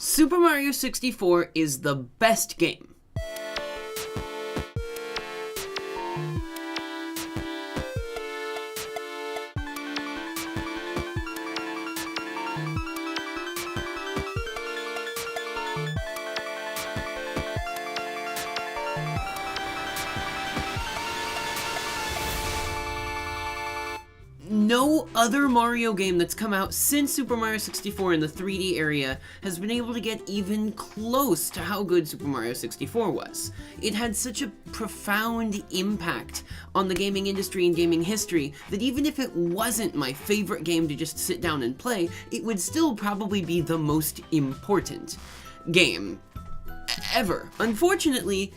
Super Mario 64 is the best game. No other Mario game that's come out since Super Mario 64 in the 3D area has been able to get even close to how good Super Mario 64 was. It had such a profound impact on the gaming industry and gaming history that even if it wasn't my favorite game to just sit down and play, it would still probably be the most important game ever. Unfortunately,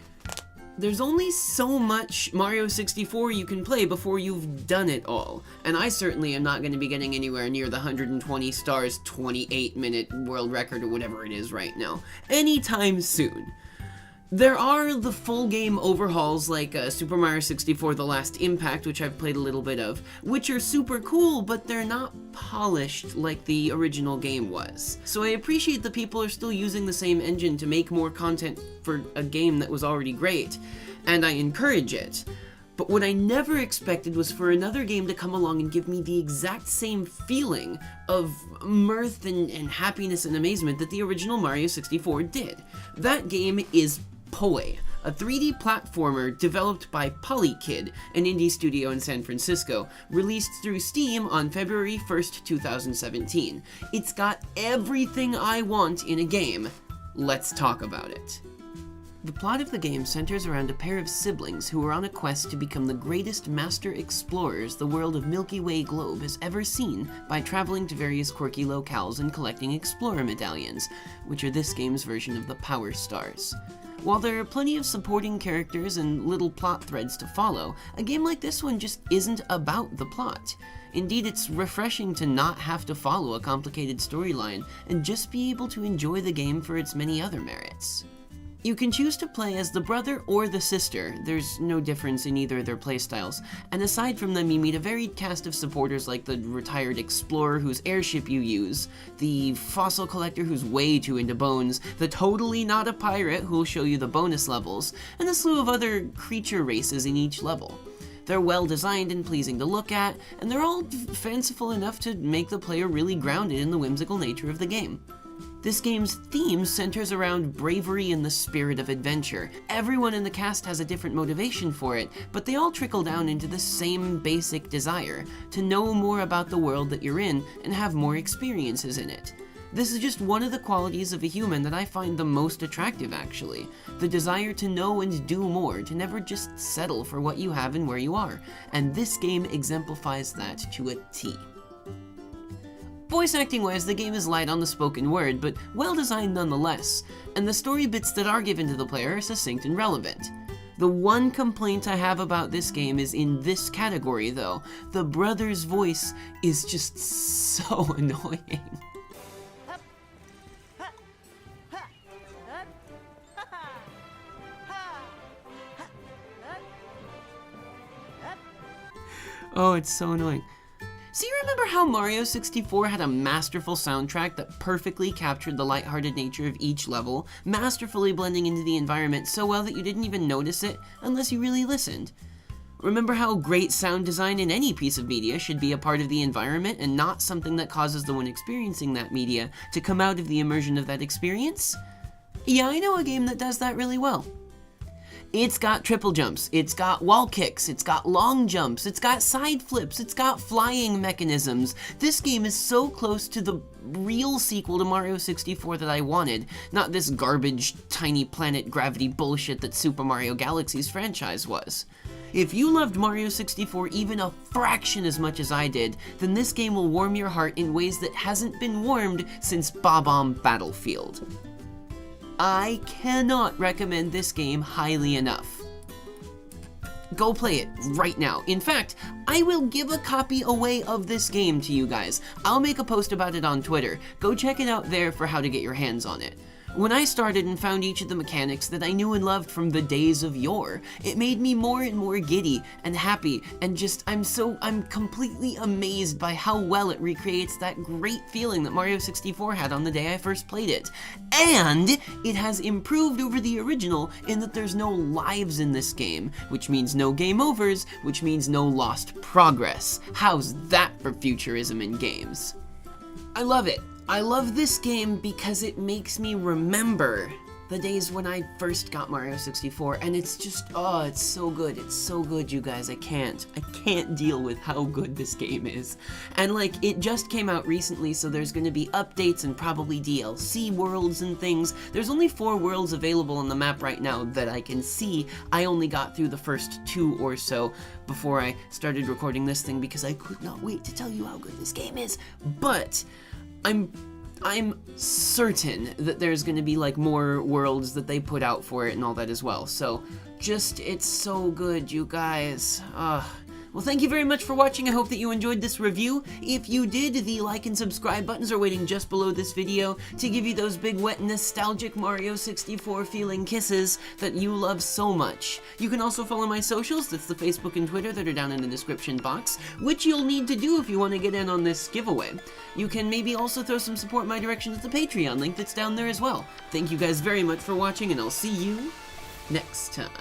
there's only so much Mario 64 you can play before you've done it all, and I certainly am not going to be getting anywhere near the 120 stars, 28-minute world record or whatever it is right now, anytime soon. There are the full game overhauls like Super Mario 64 The Last Impact, which I've played a little bit of, which are super cool, but they're not polished like the original game was. So I appreciate that people are still using the same engine to make more content for a game that was already great, and I encourage it. But what I never expected was for another game to come along and give me the exact same feeling of mirth and happiness and amazement that the original Mario 64 did. That game is Poi, a 3D platformer developed by Polykid, an indie studio in San Francisco, released through Steam on February 1st, 2017. It's got everything I want in a game. Let's talk about it. The plot of the game centers around a pair of siblings who are on a quest to become the greatest master explorers the world of Milky Way globe has ever seen by traveling to various quirky locales and collecting explorer medallions, which are this game's version of the Power Stars. While there are plenty of supporting characters and little plot threads to follow, a game like this one just isn't about the plot. Indeed, it's refreshing to not have to follow a complicated storyline and just be able to enjoy the game for its many other merits. You can choose to play as the brother or the sister. There's no difference in either of their playstyles, and aside from them you meet a varied cast of supporters like the retired explorer whose airship you use, the fossil collector who's way too into bones, the totally not a pirate who'll show you the bonus levels, and a slew of other creature races in each level. They're well designed and pleasing to look at, and they're all fanciful enough to make the player really grounded in the whimsical nature of the game. This game's theme centers around bravery and the spirit of adventure. Everyone in the cast has a different motivation for it, but they all trickle down into the same basic desire, to know more about the world that you're in and have more experiences in it. This is just one of the qualities of a human that I find the most attractive, actually. The desire to know and do more, to never just settle for what you have and where you are. And this game exemplifies that to a T. Voice acting-wise, the game is light on the spoken word, but well-designed nonetheless, and the story bits that are given to the player are succinct and relevant. The one complaint I have about this game is in this category, though. The brother's voice is just so annoying. Oh, it's so annoying. So you remember how Mario 64 had a masterful soundtrack that perfectly captured the lighthearted nature of each level, masterfully blending into the environment so well that you didn't even notice it unless you really listened? Remember how great sound design in any piece of media should be a part of the environment and not something that causes the one experiencing that media to come out of the immersion of that experience? Yeah, I know a game that does that really well. It's got triple jumps, it's got wall kicks, it's got long jumps, it's got side flips, it's got flying mechanisms. This game is so close to the real sequel to Mario 64 that I wanted, not this garbage tiny planet gravity bullshit that Super Mario Galaxy's franchise was. If you loved Mario 64 even a fraction as much as I did, then this game will warm your heart in ways that hasn't been warmed since Bob-omb Battlefield. I cannot recommend this game highly enough. Go play it right now. In fact, I will give a copy away of this game to you guys. I'll make a post about it on Twitter. Go check it out there for how to get your hands on it. When I started and found each of the mechanics that I knew and loved from the days of yore, it made me more and more giddy and happy, and just, I'm completely amazed by how well it recreates that great feeling that Mario 64 had on the day I first played it. And it has improved over the original in that there's no lives in this game, which means no game overs, which means no lost progress. How's that for futurism in games? I love it. I love this game because it makes me remember the days when I first got Mario 64, and it's just, oh, it's so good. It's so good, you guys. I can't deal with how good this game is. And like, it just came out recently, so there's gonna be updates and probably DLC worlds and things. There's only 4 worlds available on the map right now that I can see. I only got through the first 2 or so before I started recording this thing because I could not wait to tell you how good this game is. But I'm certain that there's gonna be like more worlds that they put out for it and all that as well. So just, it's so good, you guys. Well, thank you very much for watching. I hope that you enjoyed this review. If you did, the like and subscribe buttons are waiting just below this video to give you those big, wet, nostalgic Mario 64 feeling kisses that you love so much. You can also follow my socials, that's the Facebook and Twitter that are down in the description box, which you'll need to do if you want to get in on this giveaway. You can maybe also throw some support my direction at the Patreon link that's down there as well. Thank you guys very much for watching, and I'll see you next time.